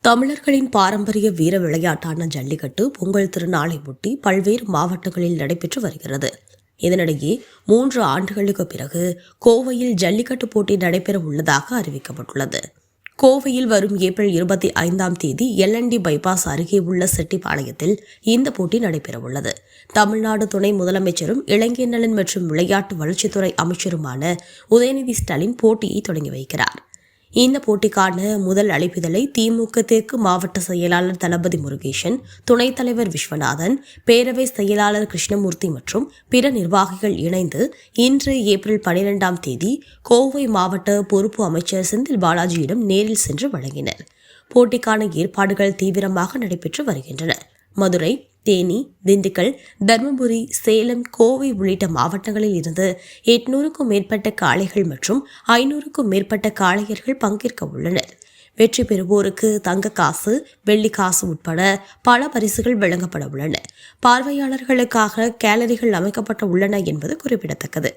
தமிழர்களின் பாரம்பரிய வீர விளையாட்டான ஜல்லிக்கட்டு பொங்கல் திருநாளை ஒட்டி பல்வேறு மாவட்டங்களில் நடைபெற்று வருகிறது. இதனிடையே 3 ஆண்டுகளுக்கு பிறகு கோவையில் ஜல்லிக்கட்டு போட்டி நடைபெற உள்ளதாக அறிவிக்கப்பட்டுள்ளது. கோவையில் வரும் ஏப்ரல் 25ஆம் தேதி LND பைபாஸ் அருகே உள்ள செட்டிப்பாளையத்தில் இந்த போட்டி நடைபெறவுள்ளது. தமிழ்நாடு துணை முதலமைச்சரும் இளைஞர் நலன் மற்றும் விளையாட்டு வளர்ச்சித்துறை அமைச்சருமான உதயநிதி ஸ்டாலின் போட்டியை தொடங்கி வைக்கிறார். இந்த போட்டிக்கான முதல் அழைப்பிதழை திமுக தெற்கு மாவட்ட செயலாளர் தளபதி முருகேசன், துணைத் தலைவர் விஸ்வநாதன், பேரவை செயலாளர் கிருஷ்ணமூர்த்தி மற்றும் பிற நிர்வாகிகள் இணைந்து இன்று ஏப்ரல் 12ஆம் தேதி கோவை மாவட்ட பொறுப்பு அமைச்சர் செந்தில் பாலாஜியிடம் நேரில் சென்று வழங்கினர். போட்டிக்கான ஏற்பாடுகள் தீவிரமாக நடைபெற்று வருகின்றன. மதுரை, தேனி, திண்டுக்கல், தர்மபுரி, சேலம், கோவை உள்ளிட்ட மாவட்டங்களில் இருந்து 800க்கும் மேற்பட்ட காளைகள் மற்றும் 500க்கும் மேற்பட்ட காளையர்கள் பங்கேற்க உள்ளனர். வெற்றி பெறுவோருக்கு தங்க காசு, வெள்ளி காசு உட்பட பல பரிசுகள் வழங்கப்பட உள்ளன. பார்வையாளர்களுக்காக கேலரிகள் அமைக்கப்பட உள்ளன என்பது குறிப்பிடத்தக்கது.